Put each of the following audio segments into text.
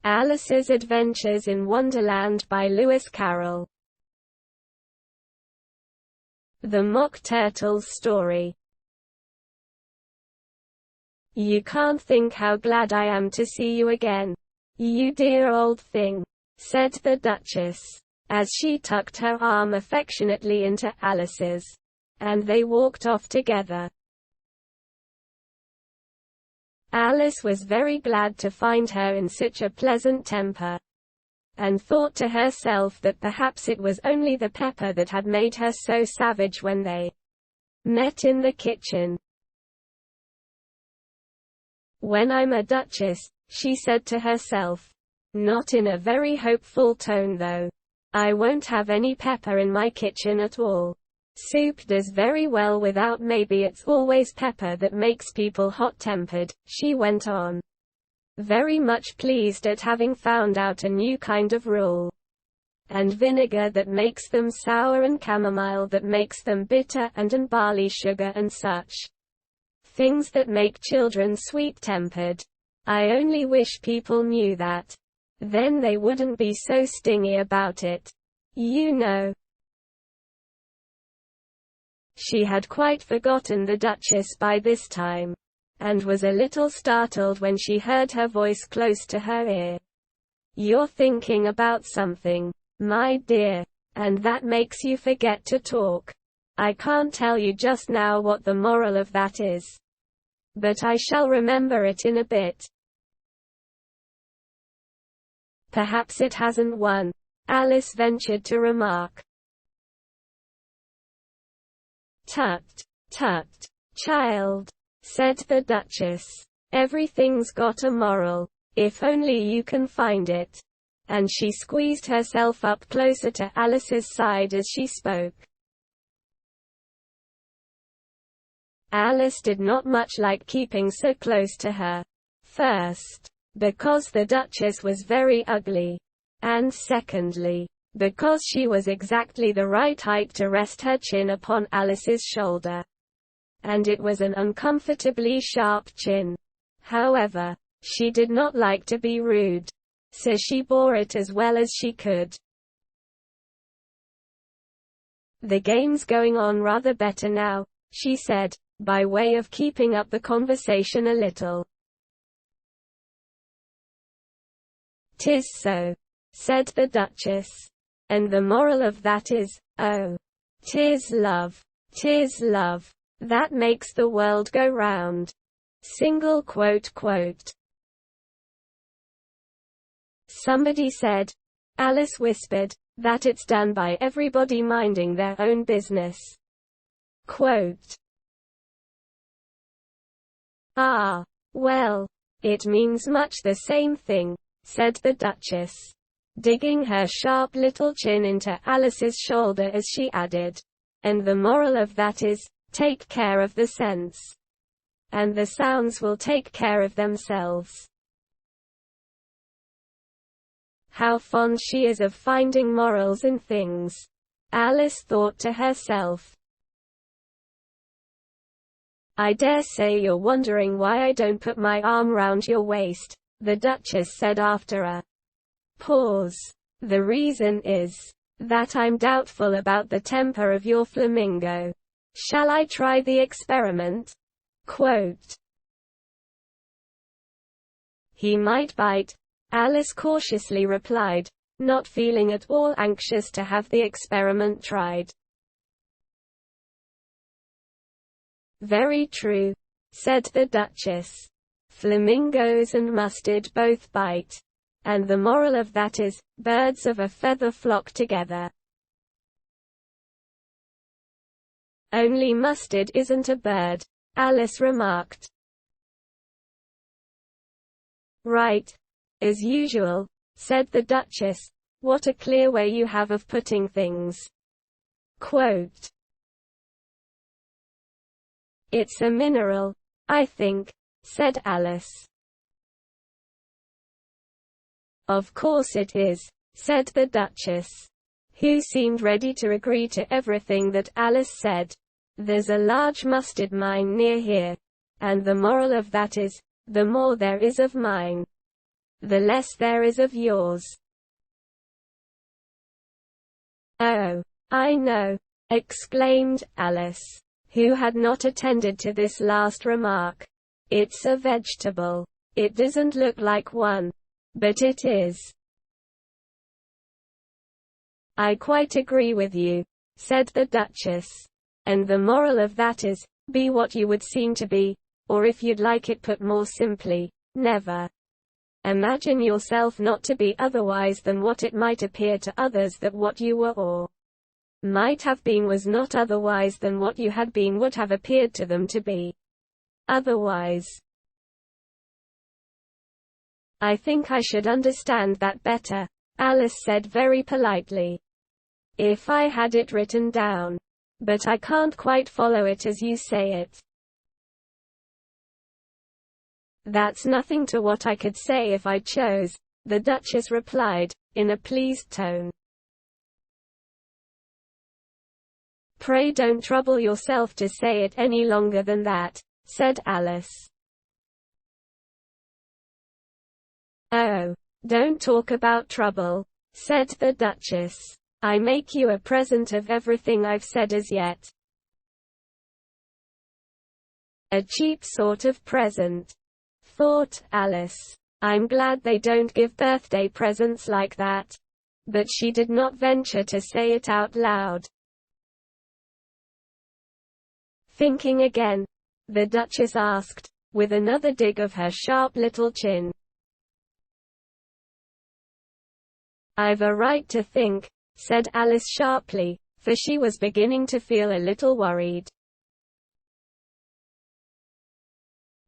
Alice's Adventures in Wonderland by Lewis Carroll. The Mock Turtle's Story. You can't think how glad I am to see you again, you dear old thing, said the Duchess, as she tucked her arm affectionately into Alice's, and they walked off together. Alice was very glad to find her in such a pleasant temper, and thought to herself that perhaps it was only the pepper that had made her so savage when they met in the kitchen. When I'm a duchess, she said to herself, not in a very hopeful tone though, I won't have any pepper in my kitchen at all. Soup does very well without. Maybe it's always pepper that makes people hot-tempered, she went on, very much pleased at having found out a new kind of rule. And vinegar that makes them sour, and chamomile that makes them bitter, and barley sugar and such things that make children sweet-tempered. I only wish people knew that. Then they wouldn't be so stingy about it. You know. She had quite forgotten the Duchess by this time, and was a little startled when she heard her voice close to her ear. You're thinking about something, my dear, and that makes you forget to talk. I can't tell you just now what the moral of that is, but I shall remember it in a bit. Perhaps it hasn't won, Alice ventured to remark. Tut, tut, child, said the Duchess. Everything's got a moral, if only you can find it. And she squeezed herself up closer to Alice's side as she spoke. Alice did not much like keeping so close to her. First, because the Duchess was very ugly, and secondly, because she was exactly the right height to rest her chin upon Alice's shoulder. And it was an uncomfortably sharp chin. However, she did not like to be rude, so she bore it as well as she could. The game's going on rather better now, she said, by way of keeping up the conversation a little. 'Tis so, said the Duchess. And the moral of that is, oh, 'tis love, 'tis love, that makes the world go round. Single quote quote. Somebody said, Alice whispered, that it's done by everybody minding their own business. Quote. Ah, well, it means much the same thing, said the Duchess, digging her sharp little chin into Alice's shoulder as she added, and the moral of that is, take care of the sense, and the sounds will take care of themselves. How fond she is of finding morals in things, Alice thought to herself. I dare say you're wondering why I don't put my arm round your waist, the Duchess said after a pause. The reason is that I'm doubtful about the temper of your flamingo. Shall I try the experiment? Quote. He might bite, Alice cautiously replied, not feeling at all anxious to have the experiment tried. Very true, said the Duchess. Flamingos and mustard both bite. And the moral of that is, birds of a feather flock together. Only mustard isn't a bird, Alice remarked. Right. As usual, said the Duchess. What a clear way you have of putting things. Quote. It's a mineral, I think, said Alice. Of course it is, said the Duchess, who seemed ready to agree to everything that Alice said. There's a large mustard mine near here, and the moral of that is, the more there is of mine, the less there is of yours. Oh, I know, exclaimed Alice, who had not attended to this last remark. It's a vegetable. It doesn't look like one, but it is. I quite agree with you, said the Duchess. And the moral of that is, be what you would seem to be, or if you'd like it put more simply, never imagine yourself not to be otherwise than what it might appear to others that what you were or might have been was not otherwise than what you had been would have appeared to them to be otherwise. I think I should understand that better, Alice said very politely, if I had it written down. But I can't quite follow it as you say it. That's nothing to what I could say if I chose, the Duchess replied, in a pleased tone. Pray don't trouble yourself to say it any longer than that, said Alice. Oh, don't talk about trouble, said the Duchess. I make you a present of everything I've said as yet. A cheap sort of present, thought Alice. I'm glad they don't give birthday presents like that. But she did not venture to say it out loud. Thinking again, the Duchess asked, with another dig of her sharp little chin. I've a right to think, said Alice sharply, for she was beginning to feel a little worried.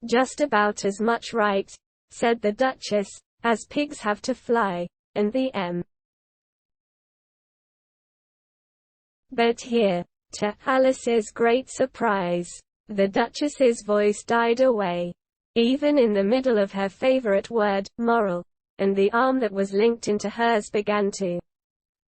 Just about as much right, said the Duchess, as pigs have to fly, and the M. But here, to Alice's great surprise, the Duchess's voice died away, even in the middle of her favorite word, moral, and the arm that was linked into hers began to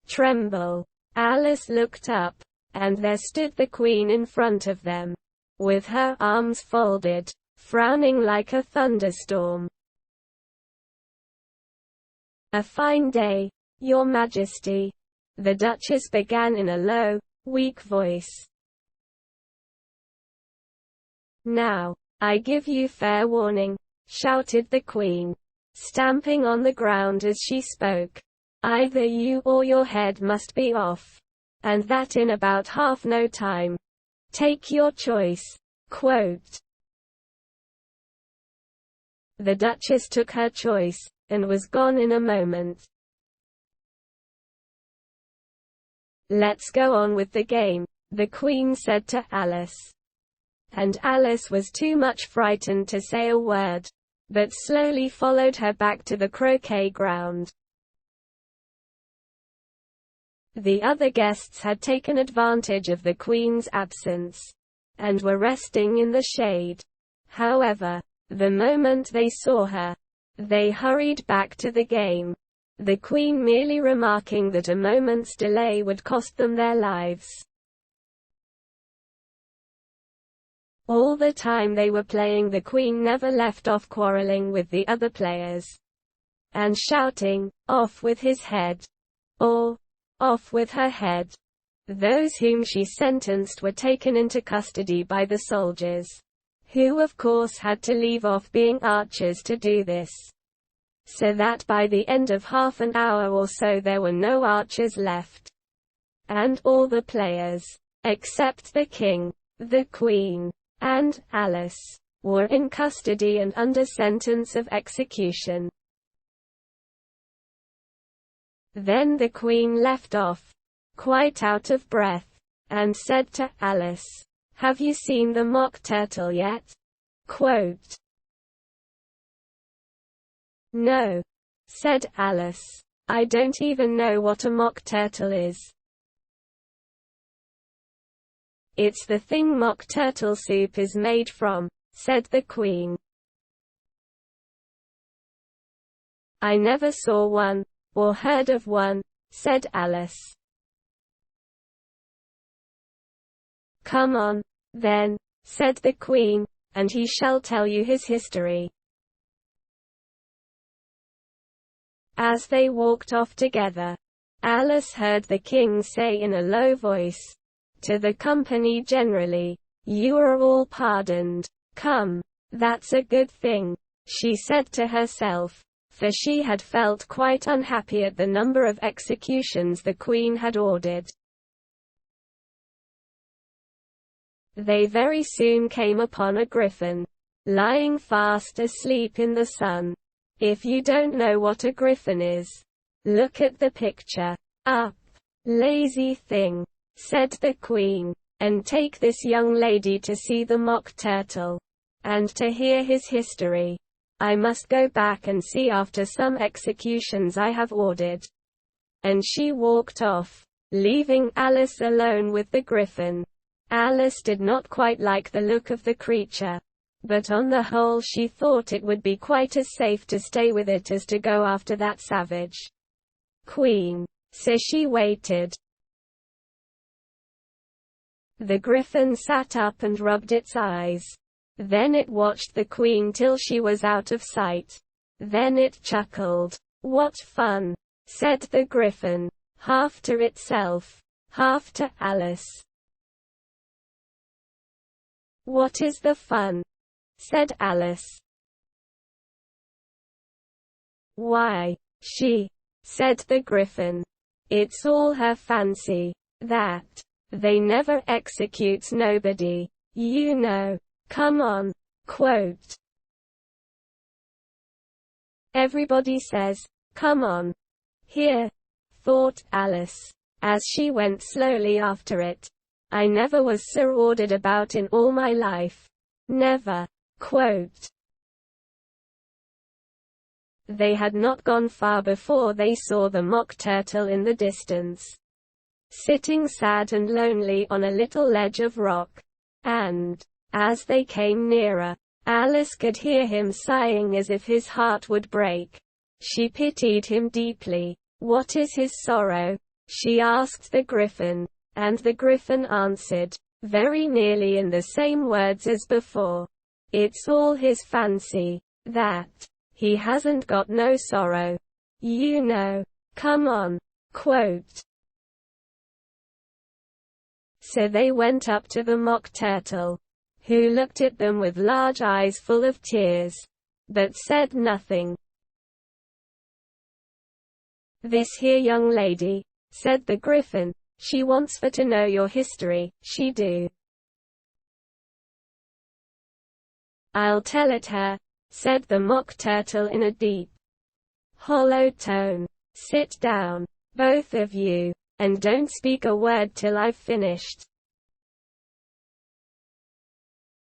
tremble. Alice looked up, and there stood the Queen in front of them, with her arms folded, frowning like a thunderstorm. A fine day, Your Majesty, the Duchess began in a low, weak voice. Now, I give you fair warning, shouted the Queen, stamping on the ground as she spoke. Either you or your head must be off. And that in about half no time. Take your choice. Quote. The Duchess took her choice, and was gone in a moment. Let's go on with the game, the Queen said to Alice. And Alice was too much frightened to say a word, but slowly followed her back to the croquet ground. The other guests had taken advantage of the Queen's absence, and were resting in the shade. However, the moment they saw her, they hurried back to the game, the Queen merely remarking that a moment's delay would cost them their lives. All the time they were playing, the Queen never left off quarreling with the other players, and shouting, "Off with his head!" or "Off with her head!" Those whom she sentenced were taken into custody by the soldiers, who of course had to leave off being archers to do this. So that by the end of half an hour or so there were no archers left. And all the players, except the King, the Queen, and Alice, were in custody and under sentence of execution. Then the Queen left off, quite out of breath, and said to Alice, "Have you seen the mock turtle yet?" Quote. "No," said Alice. "I don't even know what a mock turtle is." "It's the thing mock turtle soup is made from," said the Queen. "I never saw one, or heard of one," said Alice. "Come on, then," said the Queen, "and he shall tell you his history." As they walked off together, Alice heard the king say in a low voice to the company generally, "You are all pardoned. Come. That's a good thing," she said to herself, for she had felt quite unhappy at the number of executions the Queen had ordered. They very soon came upon a griffin, lying fast asleep in the sun. If you don't know what a griffin is, look at the picture. "Up, lazy thing," said the Queen, "and take this young lady to see the Mock Turtle, and to hear his history. I must go back and see after some executions I have ordered." And she walked off, leaving Alice alone with the griffin. Alice did not quite like the look of the creature, but on the whole she thought it would be quite as safe to stay with it as to go after that savage Queen. So she waited. The griffin sat up and rubbed its eyes. Then it watched the Queen till she was out of sight. Then it chuckled. "What fun," said the griffin, half to itself, half to Alice. "What is the fun?" said Alice. "Why, said the griffin. "It's all her fancy, that. They never executes nobody, you know. Come on." Quote. Everybody says, "Come on." Here, thought Alice, as she went slowly after it. I never was so ordered about in all my life. Never. Quote. They had not gone far before they saw the Mock Turtle in the distance, sitting sad and lonely on a little ledge of rock. And, as they came nearer, Alice could hear him sighing as if his heart would break. She pitied him deeply. "What is his sorrow?" she asked the griffin, and the griffin answered, very nearly in the same words as before. "It's all his fancy, that. He hasn't got no sorrow. You know. Come on." Quote. So they went up to the Mock Turtle, who looked at them with large eyes full of tears, but said nothing. "This here young lady," said the griffin, "she wants for to know your history, she do." "I'll tell it her," said the Mock Turtle in a deep, hollow tone. "Sit down, both of you, and don't speak a word till I've finished."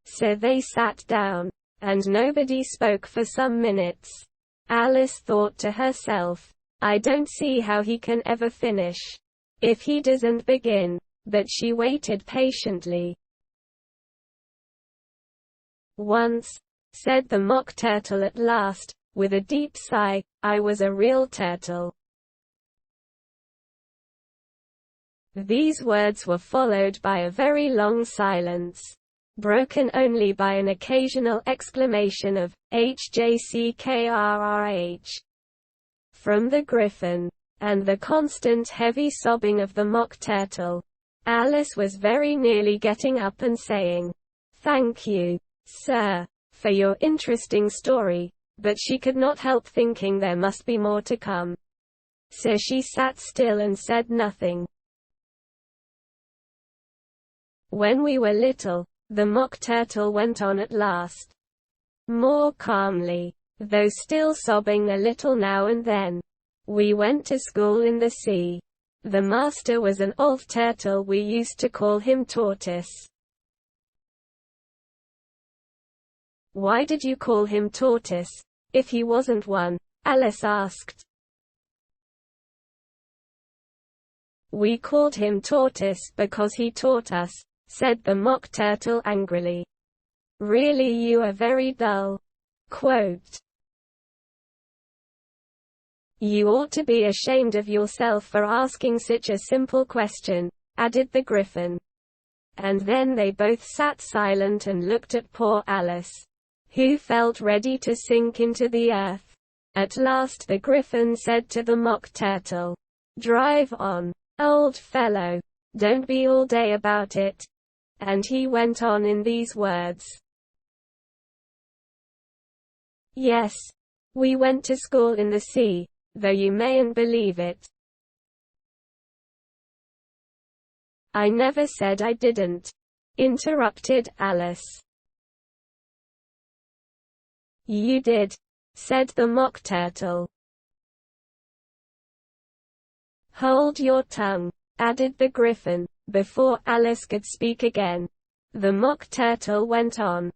So they sat down, and nobody spoke for some minutes. Alice thought to herself, "I don't see how he can ever finish, if he doesn't begin," but she waited patiently. "Once," said the Mock Turtle at last, with a deep sigh, "I was a real turtle." These words were followed by a very long silence, broken only by an occasional exclamation of, "HJCKRRH," from the griffin, and the constant heavy sobbing of the Mock Turtle. Alice was very nearly getting up and saying, "Thank you, sir, for your interesting story," but she could not help thinking there must be more to come. So she sat still and said nothing. "When we were little," the Mock Turtle went on at last, more calmly, though still sobbing a little now and then, "we went to school in the sea. The master was an old turtle. We used to call him Tortoise." "Why did you call him Tortoise, if he wasn't one?" Alice asked. "We called him Tortoise because he taught us," said the Mock Turtle angrily. "Really, you are very dull." Quote. "You ought to be ashamed of yourself for asking such a simple question," added the griffin. And then they both sat silent and looked at poor Alice, who felt ready to sink into the earth. At last the Griffin said to the Mock Turtle, "Drive on, old fellow. Don't be all day about it." And he went on in these words. "Yes, we went to school in the sea, though you mayn't believe it." "I never said I didn't," interrupted Alice. "You did," said the Mock Turtle. "Hold your tongue," added the Griffin. Before Alice could speak again, the Mock Turtle went on.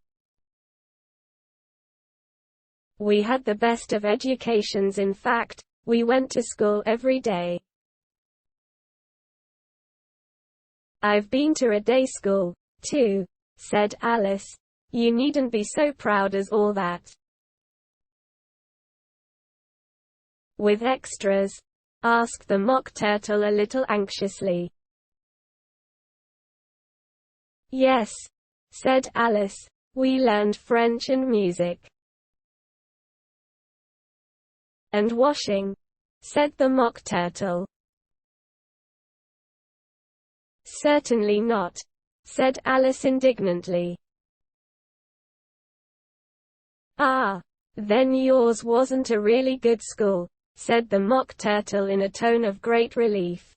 "We had the best of educations. In fact, we went to school every day. I've been to a day school, too," said Alice. "You needn't be so proud as all that." "With extras?" asked the Mock Turtle a little anxiously. "Yes," said Alice. "We learned French and music." "And washing," said the Mock Turtle. "Certainly not," said Alice indignantly. "Ah, then yours wasn't a really good school," said the Mock Turtle in a tone of great relief.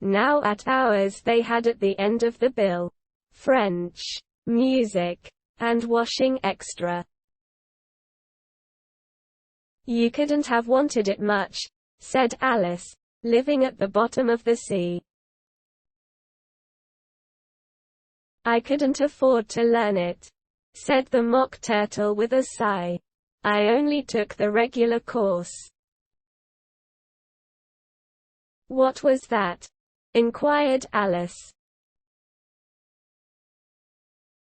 Now at ours they had at the end of the bill, French, music, and washing extra. "You couldn't have wanted it much," said Alice, "living at the bottom of the sea." "I couldn't afford to learn it," said the Mock Turtle with a sigh. "I only took the regular course." "What was that?" inquired Alice.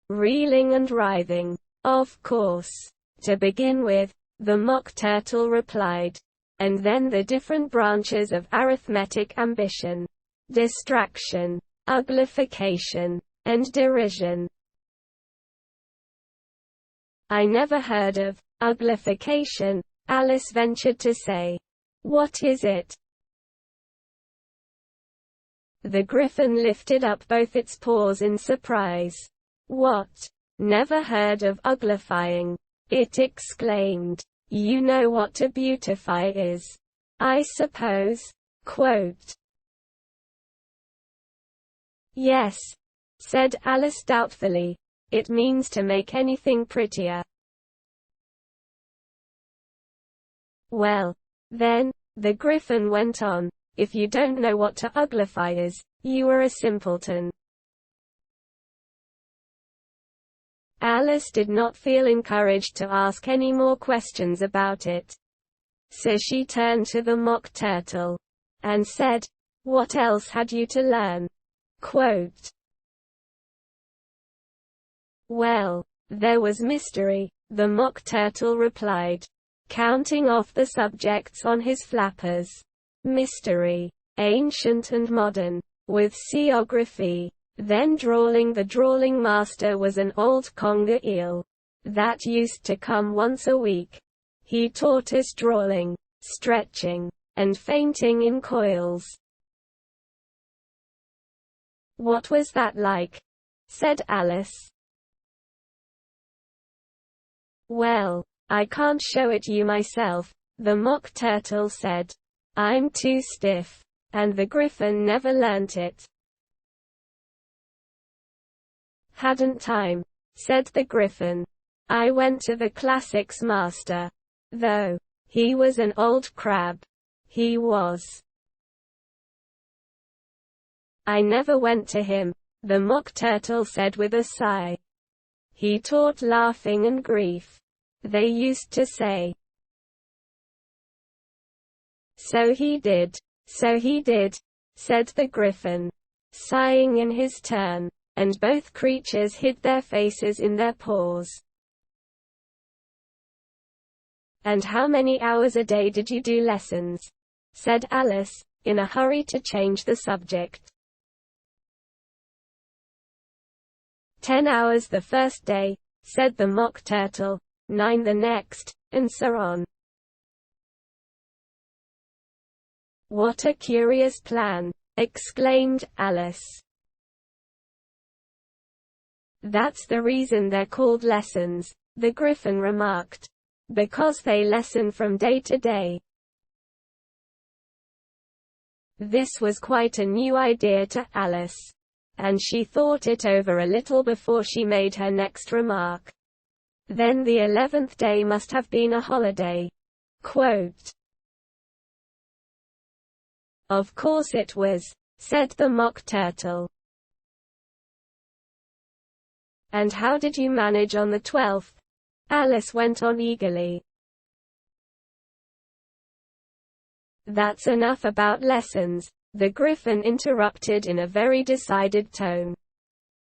"Reeling and writhing, of course. To begin with," the Mock Turtle replied. "And then the different branches of arithmetic: ambition, distraction, uglification, and derision." "I never heard of uglification," Alice ventured to say. "What is it?" The Griffin lifted up both its paws in surprise. "What? Never heard of uglifying?" it exclaimed. "You know what to beautify is, I suppose?" Quote. "Yes," said Alice doubtfully. "It means to make anything prettier." "Well, then," the Griffin went on, "if you don't know what to uglify is, you are a simpleton." Alice did not feel encouraged to ask any more questions about it. So she turned to the Mock Turtle and said, "What else had you to learn?" Quote. "Well, there was mystery," the Mock Turtle replied, counting off the subjects on his flappers. "Mystery, ancient and modern, with seaography." Then drawling: "The drawling master was an old conger eel that used to come once a week. He taught us drawing, stretching, and fainting in coils." "What was that like?" said Alice. "Well, I can't show it you myself," the Mock Turtle said. "I'm too stiff. And the Griffin never learnt it." "Hadn't time," said the Griffin. "I went to the classics master. Though he was an old crab. He was." "I never went to him," the Mock Turtle said with a sigh. "He taught laughing and grief, they used to say." So he did," said the Griffin, sighing in his turn. And both creatures hid their faces in their paws. "And how many hours a day did you do lessons?" said Alice, in a hurry to change the subject. 10 hours the first day," said the Mock Turtle, 9 the next, and so on. "What a curious plan!" exclaimed Alice. "That's the reason they're called lessons," the Griffin remarked. "Because they lesson from day to day." This was quite a new idea to Alice, and she thought it over a little before she made her next remark. "Then the 11th day must have been a holiday." Quote, "Of course it was," said the Mock Turtle. "And how did you manage on the 12th? Alice went on eagerly. "That's enough about lessons," the Griffin interrupted in a very decided tone.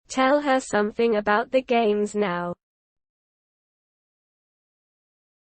"Tell her something about the games now."